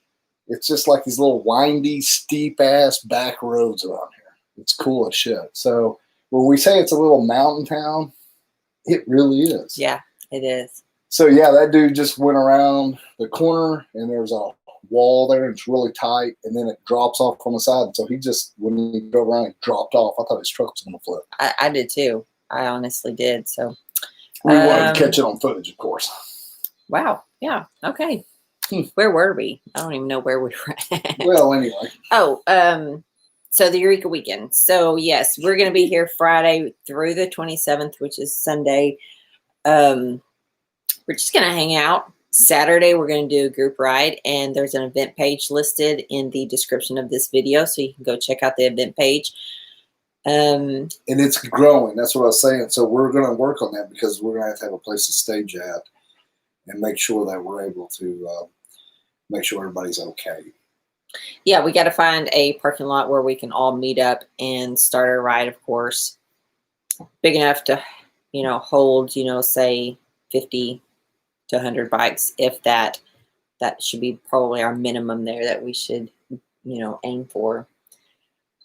it's just like these little windy, steep ass back roads around here. It's cool as shit. So when we say it's a little mountain town, it really is. Yeah, it is. So yeah, that dude just went around the corner and there's a wall there and it's really tight and then it drops off on the side. So he just, when he drove around, it dropped off. I thought his truck was going to flip. I did too. I honestly did. So we wanted to catch it on footage, of course. Wow. Yeah. Okay. Where were we? I don't even know where we were at. Well, anyway. Oh, so the Eureka Weekend. So yes, we're going to be here Friday through the 27th, which is Sunday. We're just going to hang out. Saturday, we're going to do a group ride, and there's an event page listed in the description of this video, so you can go check out the event page. And it's growing. That's what I was saying. So we're going to work on that because we're going to have a place to stage at and make sure that we're able to make sure everybody's okay. Yeah, we got to find a parking lot where we can all meet up and start our ride, of course. Big enough to, hold, say 50 to 100 bikes, if that. That should be probably our minimum there that we should, aim for.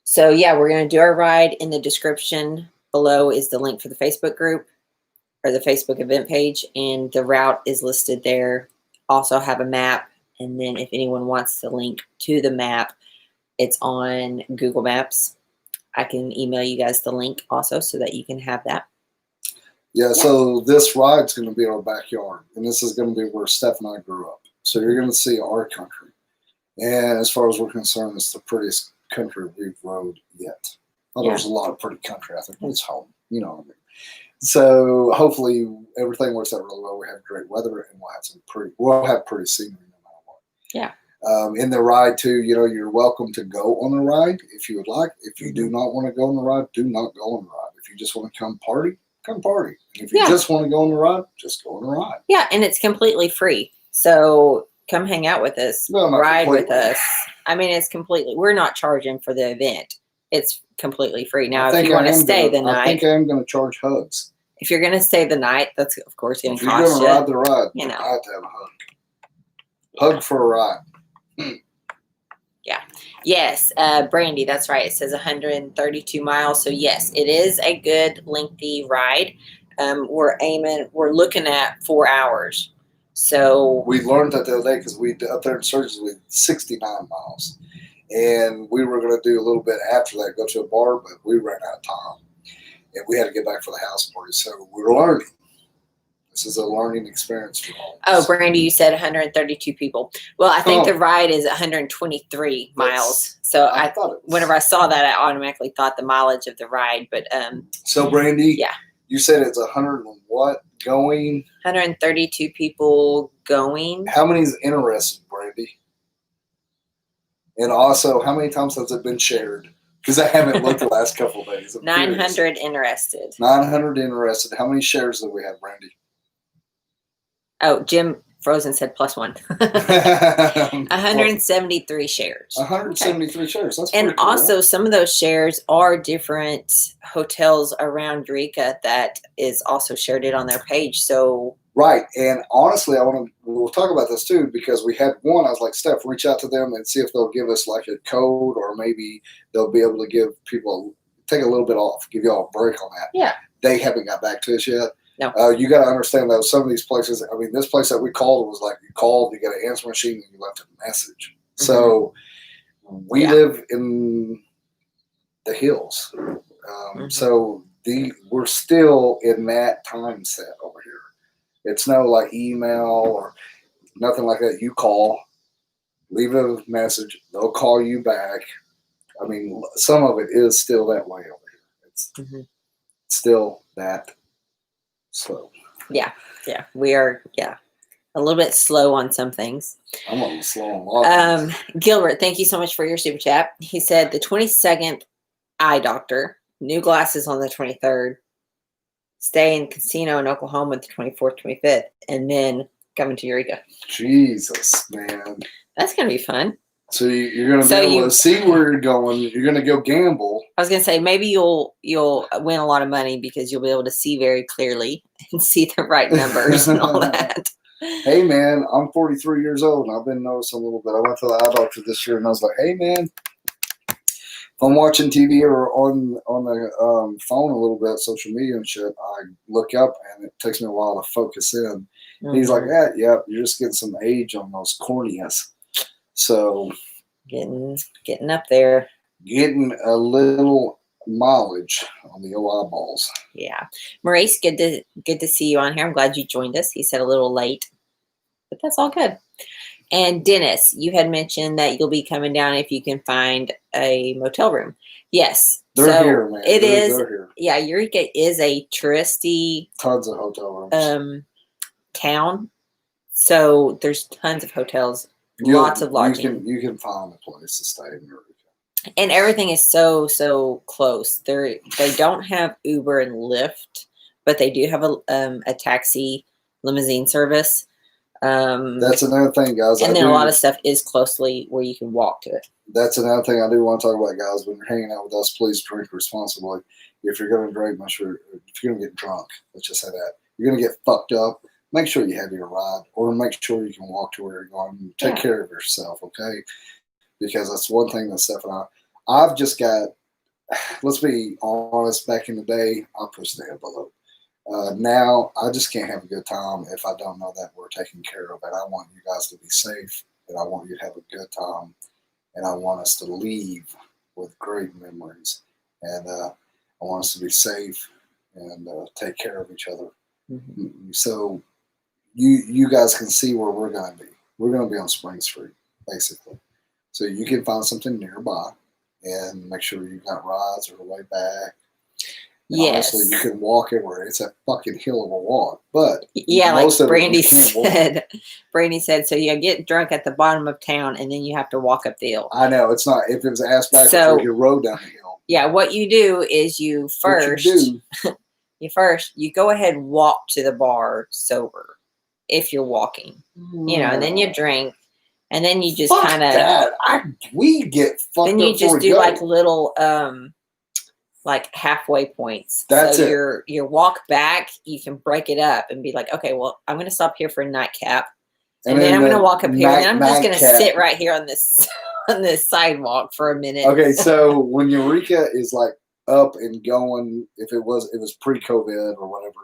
So yeah, we're going to do our ride. In the description below is the link for the Facebook group or the Facebook event page, and the route is listed there. Also have a map, and then if anyone wants the link to the map, it's on Google Maps. I can email you guys the link also so that you can have that. Yeah, so this ride's going to be our backyard, and this is going to be where Steph and I grew up. So you're going to see our country. And as far as we're concerned, it's the prettiest country we've rode yet. Well, there's a lot of pretty country out there, but it's home. You know what I mean? So hopefully everything works out really well. We have great weather, and we'll have pretty scenery no matter what. Yeah. In the ride too, you're welcome to go on the ride if you would like. If you do not want to go on the ride, do not go on the ride. If you just want to come party. And if you just want to go on the ride, just go on the ride. Yeah, and it's completely free. So come hang out with us, ride with us. I mean, it's completely, we're not charging for the event. It's completely free. Now, if you want to stay the night. I think I am going to charge hugs. If you're going to stay the night, that's, of course, going to cost you. If you're going to ride the ride, I have to have a hug. Hug for a ride. Yeah. Yes, Brandy, that's right. It says 132 miles. So yes, it is a good lengthy ride. We're looking at 4 hours. So we learned that the other day because we up there in Sturgis we 69 miles, and we were going to do a little bit after that, go to a bar, but we ran out of time, and we had to get back for the house party. So we're learning. This is a learning experience for all of us. Oh, Brandy, you said 132 people. Well, I think the ride is 123 miles. So I thought whenever I saw that, I automatically thought the mileage of the ride. But so Brandy, you said it's 100 and what going? 132 people going. How many is interested, Brandy? And also, how many times has it been shared? Because I haven't looked the last couple of days. 900 interested. 900 interested. How many shares do we have, Brandy? Oh, Jim Frozen said +1. 173 shares. 173 shares. That's and cool. Also, some of those shares are different hotels around Eureka that is also shared it on their page. So right, and honestly, we'll talk about this too because we had one. I was like, Steph, reach out to them and see if they'll give us like a code, or maybe they'll be able to give people take a little bit off, give y'all a break on that. Yeah, they haven't got back to us yet. No. You got to understand though, some of these places, I mean, this place that we called was like you called, you got an answer machine, and you left a message. Mm-hmm. So we live in the hills. So we're still in that time set over here. It's no like email or nothing like that. You call, leave a message, they'll call you back. I mean, some of it is still that way over here. It's still that slow. Yeah. We are, a little bit slow on some things. I'm a little slow on a lot of things. Gilbert, thank you so much for your super chat. He said the 22nd eye doctor, new glasses on the 23rd, stay in casino in Oklahoma the 24th, 25th, and then coming to Eureka. Jesus, man. That's going to be fun. So you're going to So be able you- to see where you're going. You're going to go gamble. I was gonna say maybe you'll win a lot of money because you'll be able to see very clearly and see the right numbers and all that. Hey man, I'm 43 years old and I've been noticing a little bit. I went to the eye doctor this year and I was like, hey man, if I'm watching TV or on the phone a little bit, social media and shit, I look up and it takes me a while to focus in. Mm-hmm. He's like, yeah, you're just getting some age on those corneas. So getting up there. Getting a little mileage on the old eyeballs. Yeah. Maurice, good to see you on here. I'm glad you joined us. He said a little late, but that's all good. And Dennis, you had mentioned that you'll be coming down if you can find a motel room. Yes. They're here, man. They're here. Yeah, Eureka is a touristy tons of hotel rooms. Town. So there's tons of hotels, lots of lodging. You can find a place to stay in Eureka. And everything is so close. They don't have Uber and Lyft, but they do have a taxi limousine service. That's another thing, guys. And then a lot of stuff is closely where you can walk to it. That's another thing I do want to talk about, guys. When you're hanging out with us, please drink responsibly. If you're going to drink, make sure if you're going to get drunk, let's just say that you're going to get fucked up. Make sure you have your ride, or make sure you can walk to where you're going. Take care of yourself, okay? Because that's one thing that Steph and I've just got. Let's be honest. Back in the day, I pushed the envelope. Now I just can't have a good time if I don't know that we're taking care of it. I want you guys to be safe, and I want you to have a good time, and I want us to leave with great memories, and I want us to be safe and take care of each other. Mm-hmm. So you guys can see where we're going to be. We're going to be on Spring Street, basically. So you can find something nearby and make sure you've got rides or the way back. Yes. Honestly, you can walk everywhere. It's a fucking hill of a walk. But yeah, like Brandy said. Brandy said, so you get drunk at the bottom of town and then you have to walk up the hill. I know. It's not. If it was ass back, so, you road down the hill. Yeah, what you do is you go ahead and walk to the bar sober if you're walking. You know, and then you drink. And then you just kind of we get fucked then you just do like little like halfway points. That's so your walk back, you can break it up and be like, okay, well, I'm gonna stop here for a nightcap. And then I'm gonna walk up here and then I'm just gonna sit right here on this sidewalk for a minute. Okay, so when Eureka is like up and going, if it was pre-COVID or whatever.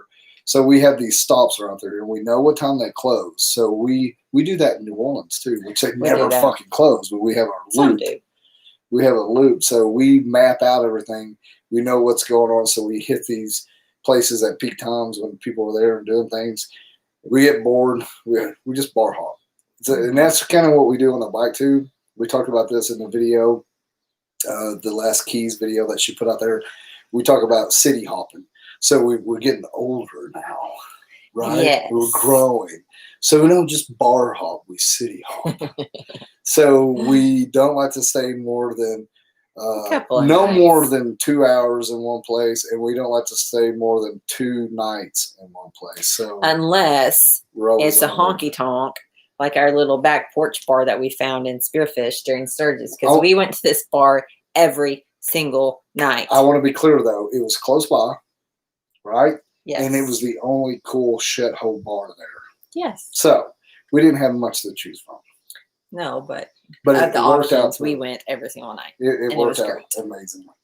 So we have these stops around there, and we know what time they close. So we do that in New Orleans too, which they never fucking close, but we have our loop. We have a loop, so we map out everything. We know what's going on, so we hit these places at peak times when people are there and doing things. We get bored, we just bar hop. And that's kind of what we do on the bike too. We talked about this in the video, the last Keys video that she put out there. We talk about city hopping. So we're getting older now, right? Yes. We're growing. So we don't just bar hop, we city hop. So we don't like to stay more than more than 2 hours in one place, and we don't like to stay more than 2 nights in one place. So unless it's a honky tonk, like our little back porch bar that we found in Spearfish during Sturgis, because we went to this bar every single night. I want to be clear though, it was close by. Right? Yes. And it was the only cool shithole bar there. Yes. So we didn't have much to choose from. No, but it the worked out. We went every single night. It worked out amazingly.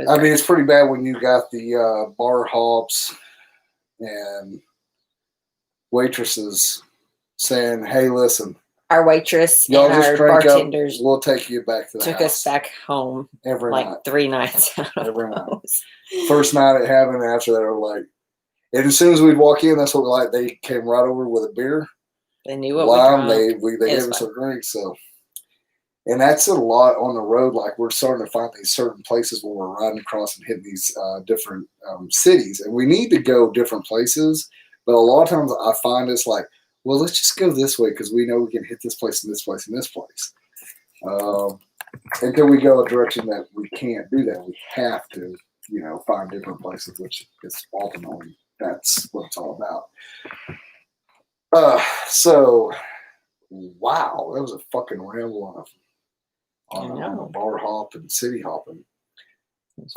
I mean, it's pretty bad when you got the bar hops and waitresses saying, "Hey, listen." Our waitress y'all and our bartenders we'll take you back to the took house. us back home every like night. 3 nights. Every night. First night it happened. After that, we're like, and as soon as we'd walk in, that's what we like. They came right over with a beer. They knew what we drank. They gave us a drink. So, and that's a lot on the road. Like we're starting to find these certain places where we're riding across and hitting these different cities, and we need to go different places. But a lot of times I find it's like, well, let's just go this way because we know we can hit this place and this place and this place. Until we go a direction that we can't do that, we have to, find different places, which is ultimately that's what it's all about. So, wow, that was a fucking ramble on on bar hop and city hopping.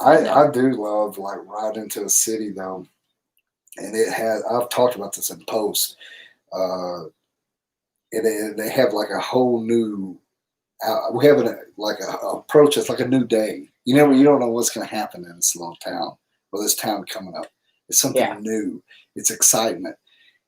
I do love like riding into a city though, and I've talked about this in post. They have like a whole new. We have a approach. It's like a new day. You don't know what's going to happen in this little town or this town coming up. It's something new. It's excitement.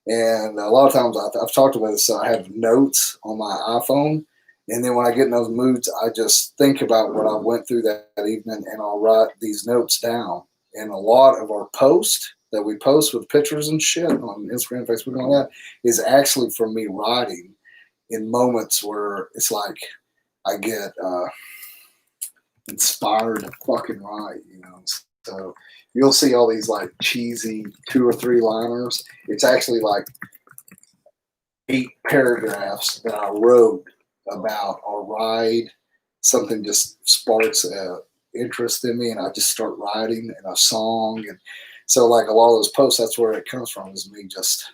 And a lot of times I've talked about this. So I have notes on my iPhone, and then when I get in those moods, I just think about what I went through that evening, and I'll write these notes down. And a lot of our posts that we post with pictures and shit on Instagram, Facebook, and all that is actually from me writing in moments where it's like I get inspired to fucking write, So you'll see all these like cheesy 2 or 3 liners. It's actually like 8 paragraphs that I wrote about our ride. Something just sparks interest in me, and I just start writing in a song. And so like a lot of those posts, that's where it comes from, is me just.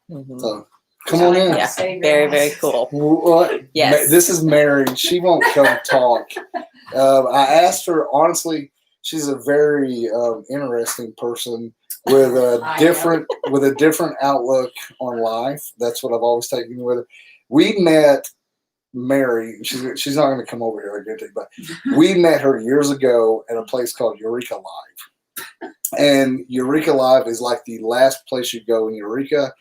So come on in. Yeah, very, very cool. What? Yes. This is Mary. She won't come talk. I asked her, honestly, she's a very interesting person with a different outlook on life. That's what I've always taken with her. We met Mary. She's not going to come over here, I guarantee, but we met her years ago at a place called Eureka Live. And Eureka Live is like the last place you go in Eureka,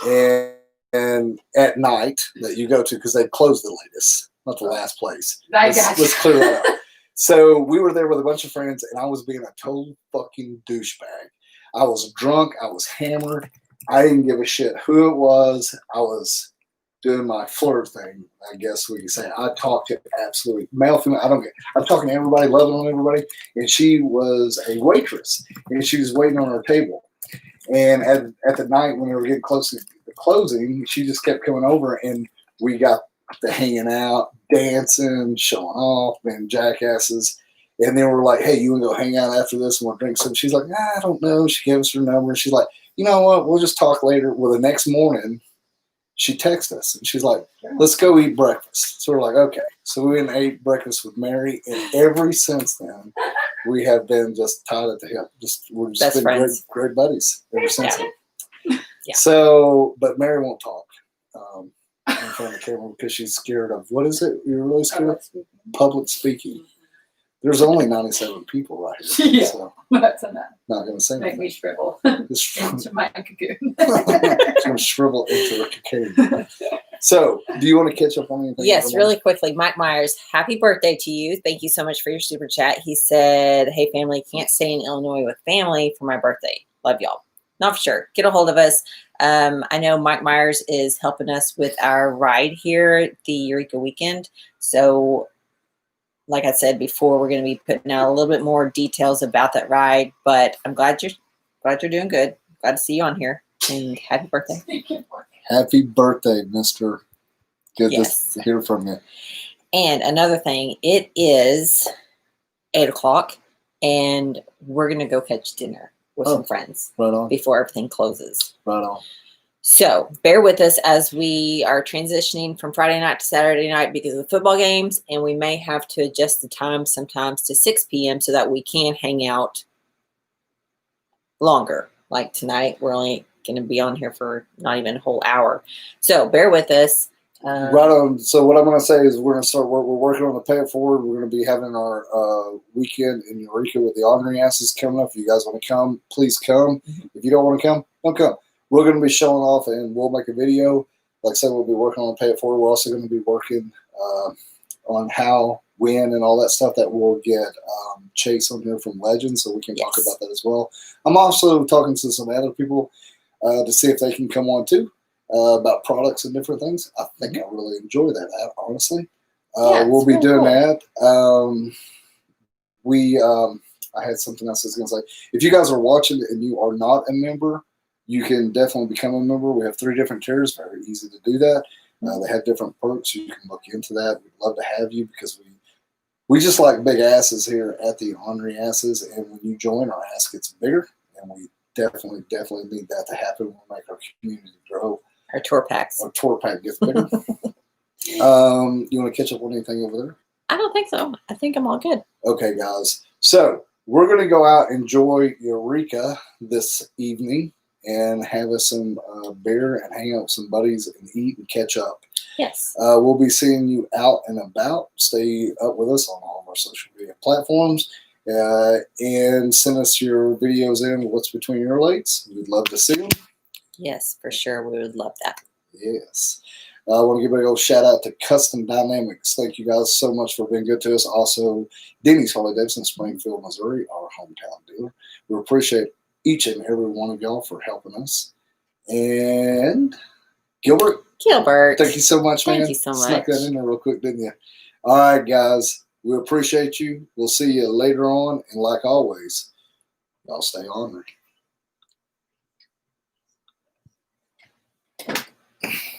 and at night that you go to, because they closed the latest, not the last place. Let's clear that up. So we were there with a bunch of friends, and I was being a total fucking douchebag. I was drunk. I was hammered. I didn't give a shit who it was. I was doing my flirt thing, I guess we could say. I talked to absolutely male, female. I don't care. I'm talking to everybody, loving on everybody. And she was a waitress, and she was waiting on her table. And at the night when we were getting close to the closing, she just kept coming over, and we got to hanging out, dancing, showing off, being jackasses. And then we're like, hey, you want to go hang out after this and we'll drink some? She's like, I don't know. She gave us her number. She's like, you know what? We'll just talk later. Well, the next morning, she texted us, and she's like, let's go eat breakfast. So we're like, okay. So we went and ate breakfast with Mary, and ever since then, we have been just tied at the hip. We're just best friends. Great buddies ever since then. Yeah. So, but Mary won't talk in front of the camera because she's scared of, what is it? You're really scared? Public speaking. There's only 97 people right here. Yeah. So That's enough. not going to say Make anything. me shrivel Just into my cocoon. it's going to shrivel into a cocoon. So, do you want to catch up on anything? Yes, really quickly. Mike Myers, happy birthday to you. Thank you so much for your super chat. He said, hey, family, can't stay in Illinois with family for my birthday. Love y'all. Not for sure. Get a hold of us. I know Mike Myers is helping us with our ride here, the Eureka Weekend. So, like I said before, we're going to be putting out a little bit more details about that ride. But I'm glad you're doing good. Glad to see you on here. And happy birthday. Happy birthday, Mr. Good Yes. to hear from you. And another thing, it is 8:00, and we're going to go catch dinner with some friends Right on. before everything closes. Right on. So bear with us as we are transitioning from Friday night to Saturday night because of the football games, and we may have to adjust the time sometimes to 6 p.m. so that we can hang out longer. Like tonight, we're only going to be on here for not even a whole hour. So bear with us. Right on. So what I'm going to say is we're going to start. We're working on the pay it forward. We're going to be having our weekend in Eureka with the Ornery Asses coming up. If you guys want to come, please come. If you don't want to come, don't come. We're going to be showing off, and we'll make a video. Like I said, we'll be working on the pay it forward. We're also going to be working on how, when, and all that stuff that we'll get Chase on here from Legends, so we can talk about that as well. I'm also talking to some other people to see if they can come on too. About products and different things. I think I really enjoy that, honestly. We'll be doing that. I had something else I was going to say. If you guys are watching and you are not a member, you can definitely become a member. We have 3 different tiers. Very easy to do that. They have different perks. You can look into that. We'd love to have you because we just like big asses here at the Ornery Asses. And when you join, our ass gets bigger. And we definitely need that to happen. We'll make our community grow. Our tour packs. Our tour pack gets bigger. You want to catch up on anything over there? I think so. I think I'm all good. Okay, guys. So we're going to go out and enjoy Eureka this evening and have us some beer and hang out with some buddies and eat and catch up. Yes. We'll be seeing you out and about. Stay up with us on all of our social media platforms and send us your videos in with what's between your legs. We'd love to see them. Yes, for sure. We would love that. Yes. I want to give a big old shout out to Custom Dynamics. Thank you guys so much for being good to us. Also, Denny's Harley Davidson, Springfield, Missouri, our hometown dealer. We appreciate each and every one of y'all for helping us. And Gilbert, thank you so much, man. Thank you so much. Snuck that in there real quick, didn't you? All right, guys. We appreciate you. We'll see you later on. And like always, y'all stay ornery.